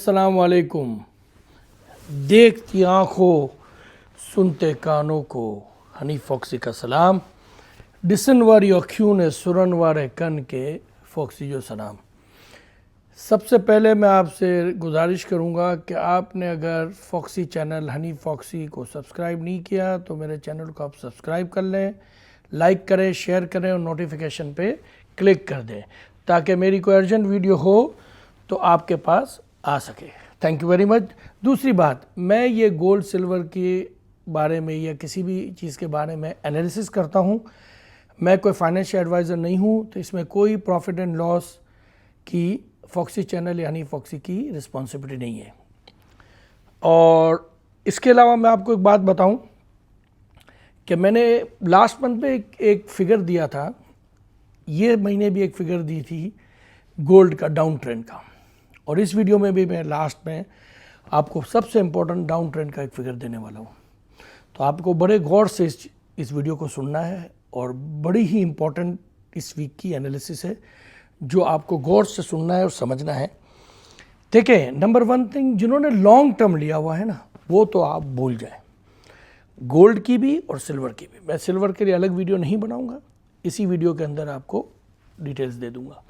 अस्सलाम वालेकुम। देखती आँखों सुनते कानों को हनीफ फॉक्सी का सलाम। डिसन वारी अखियों ने सुरन वारे कन के फॉक्सी जो सलाम। सबसे पहले मैं आपसे गुजारिश करूंगा कि आपने अगर फॉक्सी चैनल हनीफ फॉक्सी को सब्सक्राइब नहीं किया तो मेरे चैनल को आप सब्सक्राइब कर लें, लाइक करें, शेयर करें और नोटिफिकेशन पे क्लिक कर दें ताकि मेरी कोई अर्जेंट वीडियो हो तो आपके पास आ सके। Thank you very much. दूसरी बात, मैं ये गोल्ड सिल्वर के बारे में या किसी भी चीज़ के बारे में एनालिसिस करता हूँ। मैं कोई फाइनेंशियल एडवाइज़र नहीं हूँ, तो इसमें कोई प्रॉफिट एंड लॉस की फॉक्सी चैनल यानी फॉक्सी की रिस्पॉन्सिबिलिटी नहीं है। और इसके अलावा मैं आपको एक बात बताऊं कि मैंने लास्ट मंथ में एक फिगर दिया था, ये महीने भी एक फिगर दी थी गोल्ड का डाउन ट्रेंड का, और इस वीडियो में भी मैं लास्ट में आपको सबसे इम्पोर्टेंट डाउन ट्रेंड का एक फिगर देने वाला हूँ। तो आपको बड़े गौर से इस वीडियो को सुनना है और बड़ी ही इम्पोर्टेंट इस वीक की एनालिसिस है जो आपको गौर से सुनना है और समझना है। ठीक है, नंबर वन थिंग, जिन्होंने लॉन्ग टर्म लिया हुआ है ना, वो तो आप भूल जाएं, गोल्ड की भी और सिल्वर की भी। मैं सिल्वर के लिए अलग वीडियो नहीं बनाऊंगा, इसी वीडियो के अंदर आपको डिटेल्स दे दूंगा।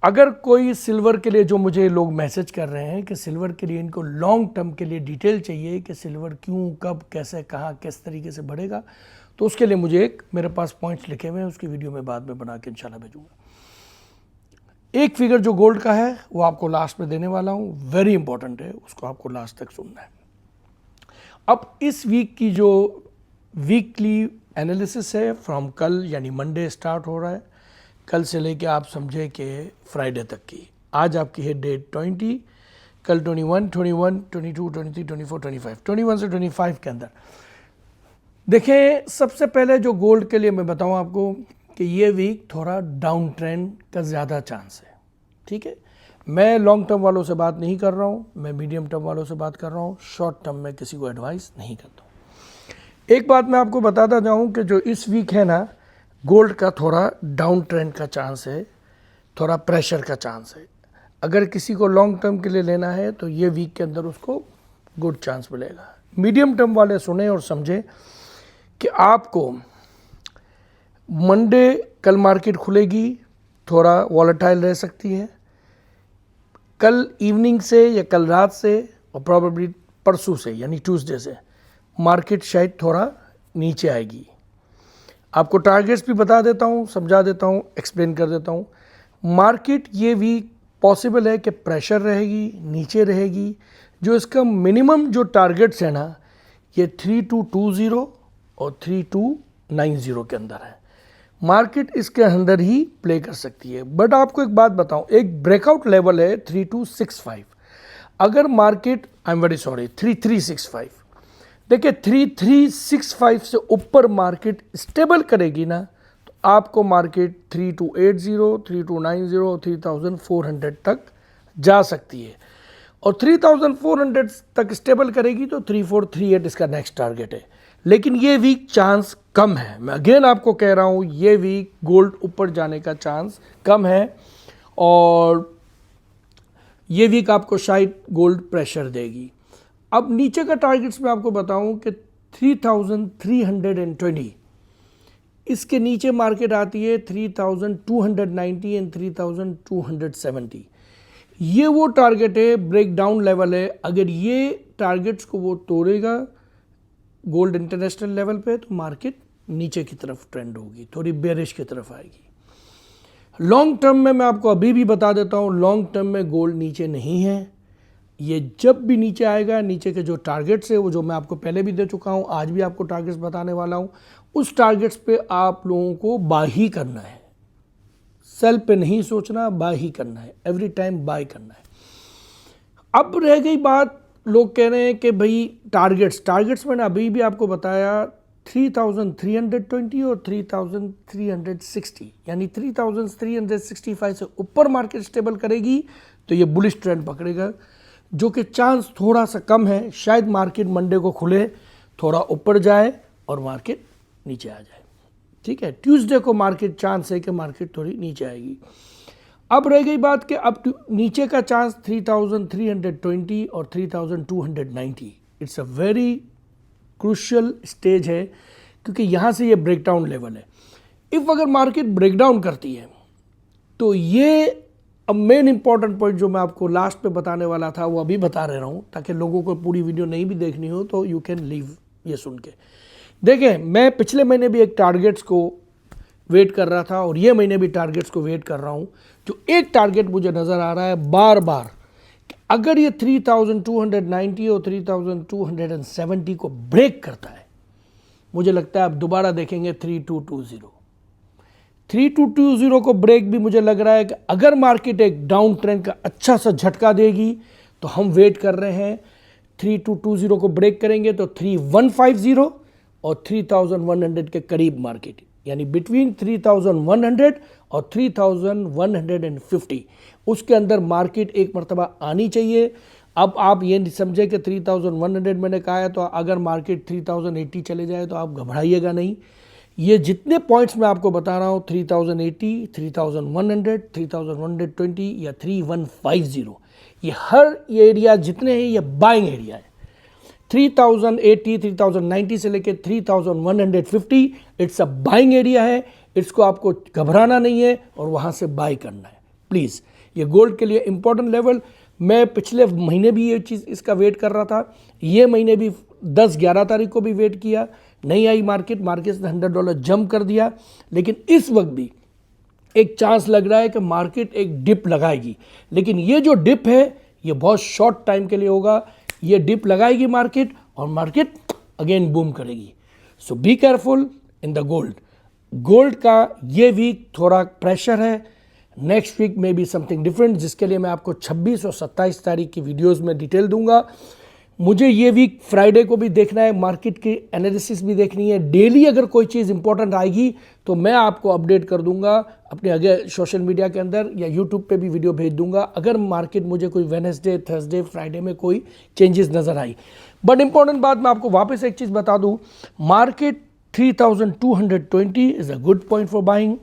अगर कोई सिल्वर के लिए, जो मुझे लोग मैसेज कर रहे हैं कि सिल्वर के लिए इनको लॉन्ग टर्म के लिए डिटेल चाहिए कि सिल्वर क्यों, कब, कैसे, कहाँ, किस तरीके से बढ़ेगा, तो उसके लिए मुझे मेरे पास पॉइंट्स लिखे हुए हैं, उसकी वीडियो में बाद में बना के इंशाल्लाह भेजूंगा। एक फिगर जो गोल्ड का है वो आपको लास्ट में देने वाला हूँ, वेरी इंपॉर्टेंट है, उसको आपको लास्ट तक सुनना है। अब इस वीक की जो वीकली एनालिसिस है, फ्रॉम कल यानी मंडे स्टार्ट हो रहा है, कल से लेके आप समझे कि फ्राइडे तक की। आज आपकी है डेट 20, कल 21, 22, 23, 24, 25, 21 से 25 के अंदर। देखें, सबसे पहले जो गोल्ड के लिए मैं बताऊं आपको कि ये वीक थोड़ा डाउन ट्रेंड का ज़्यादा चांस है। ठीक है, मैं लॉन्ग टर्म वालों से बात नहीं कर रहा हूँ, मैं मीडियम टर्म वालों से बात कर रहा हूँ, शॉर्ट टर्म में किसी को एडवाइस नहीं करता हूँ। एक बात मैं आपको बताता जाऊँ कि जो इस वीक है ना, गोल्ड का थोड़ा डाउन ट्रेंड का चांस है, थोड़ा प्रेशर का चांस है। अगर किसी को लॉन्ग टर्म के लिए लेना है तो ये वीक के अंदर उसको गुड चांस मिलेगा। मीडियम टर्म वाले सुने और समझे कि आपको मंडे, कल मार्केट खुलेगी, थोड़ा वॉलेटाइल रह सकती है। कल इवनिंग से या कल रात से और प्रॉबेबली परसों से यानी ट्यूसडे से मार्केट शायद थोड़ा नीचे आएगी। आपको टारगेट्स भी बता देता हूँ, समझा देता हूँ, एक्सप्लेन कर देता हूँ। मार्केट ये वीक पॉसिबल है कि प्रेशर रहेगी, नीचे रहेगी। जो इसका मिनिमम जो टारगेट्स है ना, ये 3220 और 3290 के अंदर है। मार्केट इसके अंदर ही प्ले कर सकती है। बट आपको एक बात बताऊं, एक ब्रेकआउट लेवल है 3265। अगर market, I am very sorry, 3365, देखिए 3365 से ऊपर मार्केट स्टेबल करेगी ना, तो आपको मार्केट 3280, 3290, 3400 तक जा सकती है। और 3400 तक स्टेबल करेगी तो 3438 इसका नेक्स्ट टारगेट है। लेकिन ये वीक चांस कम है। मैं अगेन आपको कह रहा हूँ, ये वीक गोल्ड ऊपर जाने का चांस कम है और ये वीक आपको शायद गोल्ड प्रेशर देगी। अब नीचे का टारगेट्स मैं आपको बताऊं कि 3320, इसके नीचे मार्केट आती है 3290 एंड 3270। ये वो टारगेट है, ब्रेक डाउन लेवल है। अगर ये टारगेट्स को वो तोड़ेगा गोल्ड इंटरनेशनल लेवल पे, तो मार्केट नीचे की तरफ ट्रेंड होगी, थोड़ी बेरिश की तरफ आएगी। लॉन्ग टर्म में मैं आपको अभी भी बता देता हूँ, लॉन्ग टर्म में गोल्ड नीचे नहीं है। ये जब भी नीचे आएगा, नीचे के जो टारगेट्स है वो जो मैं आपको पहले भी दे चुका हूँ, आज भी आपको टारगेट्स बताने वाला हूँ, उस टारगेट्स पे आप लोगों को बाय ही करना है। सेल पे नहीं सोचना, बाय ही करना है, एवरी टाइम बाय करना है। अब रह गई बात, लोग कह रहे हैं कि भाई टारगेट्स मैंने अभी भी आपको बताया 3320 और 3360, यानी 3365 से ऊपर मार्केट स्टेबल करेगी तो ये बुलिश ट्रेंड पकड़ेगा, जो कि चांस थोड़ा सा कम है। शायद मार्केट मंडे को खुले, थोड़ा ऊपर जाए और मार्केट नीचे आ जाए। ठीक है, ट्यूसडे को मार्केट चांस है कि मार्केट थोड़ी नीचे आएगी। अब रह गई बात कि अब नीचे का चांस 3320 और 3290, it's a very crucial stage है, क्योंकि यहाँ से ये ब्रेकडाउन लेवल है। इफ़ अगर मार्केट ब्रेकडाउन करती है तो ये अब मेन इंपॉर्टेंट पॉइंट जो मैं आपको लास्ट पे बताने वाला था वो अभी बता रहा हूँ, ताकि लोगों को पूरी वीडियो नहीं भी देखनी हो तो यू कैन लीव ये सुन के। देखें, मैं पिछले महीने भी एक टारगेट्स को वेट कर रहा था और ये महीने भी टारगेट्स को वेट कर रहा हूँ। जो एक टारगेट मुझे नज़र आ रहा है बार बार, अगर ये 3290 और 3270 को ब्रेक करता है, मुझे लगता है आप दोबारा देखेंगे 3220। 3220 को ब्रेक भी मुझे लग रहा है कि अगर मार्केट एक डाउन ट्रेंड का अच्छा सा झटका देगी तो हम वेट कर रहे हैं 3220 को ब्रेक करेंगे तो 3150 और 3100 के करीब मार्केट, यानी बिटवीन 3100 और 3150 उसके अंदर मार्केट एक मरतबा आनी चाहिए। अब आप ये नहीं समझे कि 3100 मैंने कहा है तो अगर मार्केट 3080 चले जाए तो आप घबराइएगा नहीं। ये जितने पॉइंट्स मैं आपको बता रहा हूँ 3080, 3100, 3120 या 3150, ये हर एरिया जितने हैं ये बाइंग एरिया है। 3080, 3090 से लेके 3150 इट्स अ बाइंग एरिया है। इसको आपको घबराना नहीं है और वहाँ से बाय करना है प्लीज़। ये गोल्ड के लिए इंपॉर्टेंट लेवल, मैं पिछले महीने भी ये चीज़ इसका वेट कर रहा था, ये महीने भी 10-11 तारीख को भी वेट किया, नहीं आई मार्केट ने $100 जंप कर दिया। लेकिन इस वक्त भी एक चांस लग रहा है कि मार्केट एक डिप लगाएगी, लेकिन ये जो डिप है ये बहुत शॉर्ट टाइम के लिए होगा। ये डिप लगाएगी मार्केट और मार्केट अगेन बूम करेगी। So be careful in the gold. Gold का ये वीक थोड़ा प्रेशर है, नेक्स्ट वीक में बी समथिंग डिफरेंट, जिसके लिए मैं आपको 26 और 27 तारीख की वीडियोस में डिटेल दूंगा। मुझे ये वीक फ्राइडे को भी देखना है, मार्केट की एनालिसिस भी देखनी है। डेली अगर कोई चीज़ इंपॉर्टेंट आएगी तो मैं आपको अपडेट कर दूंगा अपने आगे सोशल मीडिया के अंदर या यूट्यूब पे भी वीडियो भेज दूंगा अगर मार्केट मुझे कोई वेडनेसडे, थर्सडे, फ्राइडे में कोई चेंजेस नज़र आई। बट इंपॉर्टेंट बात मैं आपको वापस एक चीज़ बता दूँ, market 3220 is a good point for buying.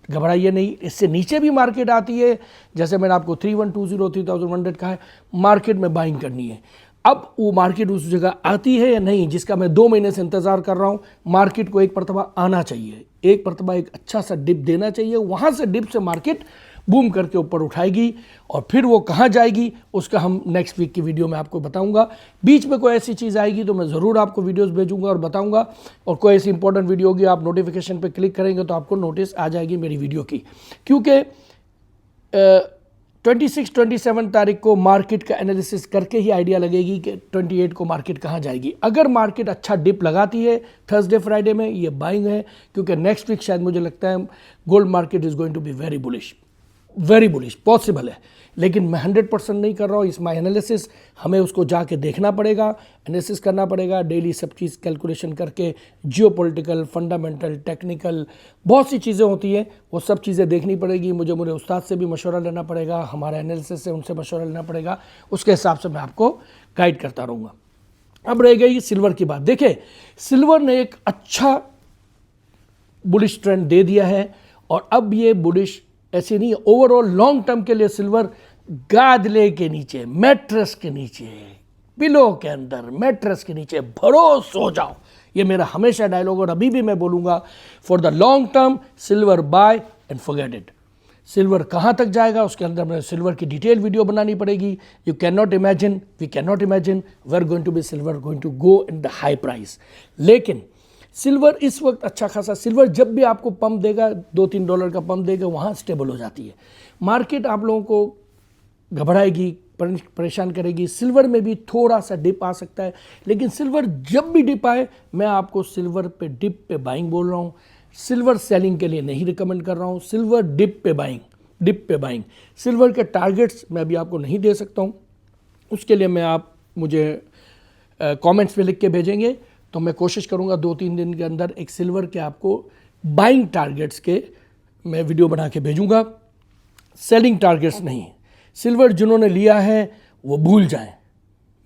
घबराइए नहीं, इससे नीचे भी मार्केट आती है, जैसे मैंने आपको 3120, 3100 कहा है, मार्केट में बाइंग करनी है। अब वो मार्केट उस जगह आती है या नहीं, जिसका मैं 2 महीने से इंतजार कर रहा हूँ। मार्केट को एक मरतबा आना चाहिए, एक मरतबा एक अच्छा सा डिप देना चाहिए, वहाँ से डिप से मार्केट बूम करके ऊपर उठाएगी और फिर वो कहाँ जाएगी उसका हम नेक्स्ट वीक की वीडियो में आपको बताऊंगा। बीच में कोई ऐसी चीज़ आएगी तो मैं ज़रूर आपको वीडियोस भेजूंगा और बताऊंगा, और कोई ऐसी इंपॉर्टेंट वीडियो होगी आप नोटिफिकेशन पे क्लिक करेंगे तो आपको नोटिस आ जाएगी मेरी वीडियो की, क्योंकि 26-27 तारीख को मार्केट का एनालिसिस करके ही आइडिया लगेगी कि 28 को मार्केट कहाँ जाएगी। अगर मार्केट अच्छा डिप लगाती है थर्सडे फ्राइडे में, ये बाइंग है, क्योंकि नेक्स्ट वीक शायद मुझे लगता है gold market is going to be very bullish possible है। लेकिन मैं 100% नहीं कर रहा हूँ, इस माई एनालिसिस, हमें उसको जाके देखना पड़ेगा, एनालिसिस करना पड़ेगा, डेली सब चीज़ कैलकुलेशन करके, जियोपॉलिटिकल, फंडामेंटल, टेक्निकल, बहुत सी चीज़ें होती हैं, वो सब चीज़ें देखनी पड़ेगी। मुझे मेरे उस्ताद से भी मशवरा लेना पड़ेगा, हमारा एनालिसिस से उनसे मशवरा लेना पड़ेगा, उसके हिसाब से मैं आपको गाइड करता रहूँगा। अब रह गई सिल्वर की बात। देखिए, सिल्वर ने एक अच्छा बुलिश ट्रेंड दे दिया है और अब ये बुलिश ऐसे नहीं है, ओवरऑल लॉन्ग टर्म के लिए सिल्वर गादले के नीचे, मैट्रेस के नीचे, पिलो के अंदर, मैट्रेस के नीचे भरोस सो जाओ, ये मेरा हमेशा डायलॉग और अभी भी मैं बोलूँगा। For the long term silver buy and forget it. Silver कहाँ तक जाएगा उसके अंदर मैं सिल्वर की डिटेल वीडियो बनानी पड़ेगी। You can not imagine, we can not imagine we are going to be silver going to go in the high price. लेकिन सिल्वर इस वक्त अच्छा खासा, सिल्वर जब भी आपको पंप देगा, $2-3 का पंप देगा, वहाँ स्टेबल हो जाती है मार्केट। आप लोगों को घबराएगी, परेशान करेगी। सिल्वर में भी थोड़ा सा डिप आ सकता है, लेकिन सिल्वर जब भी डिप आए, मैं आपको सिल्वर पे डिप पे बाइंग बोल रहा हूँ, सिल्वर सेलिंग के लिए नहीं रिकमेंड कर रहा हूँ। सिल्वर डिप पे बाइंग। सिल्वर के टारगेट्स मैं अभी आपको नहीं दे सकता हूँ, उसके लिए मैं आप मुझे कमेंट्स में लिख के भेजेंगे तो मैं कोशिश करूंगा 2-3 दिन के अंदर एक सिल्वर के आपको बाइंग टारगेट्स के मैं वीडियो बना के भेजूंगा, सेलिंग टारगेट्स नहीं। सिल्वर जिन्होंने लिया है वो भूल जाएं,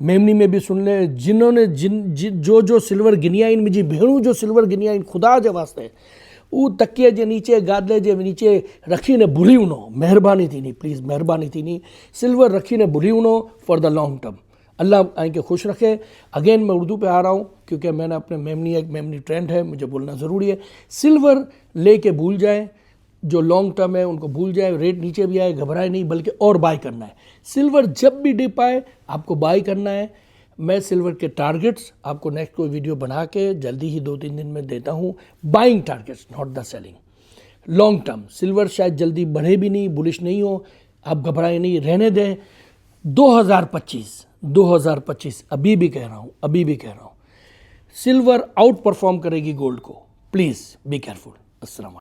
मेमनी में भी सुन ले, जिन्होंने जो सिल्वर गिनिया इन मुझे भेड़ू जो सिल्वर गिनिया इन खुदा जे वास्ते वो तकिया जे नीचे गादले जे नीचे रखीने भूली वञो, महिरबानी थींदी, प्लीज़ महिरबानी थींदी, सिल्वर रखीने भूली वञो फॉर द लॉन्ग टर्म। अल्लाह आई के खुश रखे। अगेन मैं उर्दू पे आ रहा हूँ क्योंकि मैंने अपने मेमनी ट्रेंड है, मुझे बोलना ज़रूरी है। सिल्वर लेके भूल जाए, जो लॉन्ग टर्म है उनको भूल जाए, रेट नीचे भी आए घबराए नहीं, बल्कि और बाय करना है। सिल्वर जब भी डिप आए आपको बाय करना है। मैं सिल्वर के टारगेट्स आपको नेक्स्ट कोई वीडियो बना के जल्दी ही 2-3 दिन में देता हूँ। Buying targets, not the selling. Long term silver शायद जल्दी बढ़े भी नहीं, बुलिश नहीं हो, आप घबराए नहीं, रहने दें। 2025 अभी भी कह रहा हूँ, सिल्वर आउट परफॉर्म करेगी गोल्ड को। Please be careful. अस्सलाम।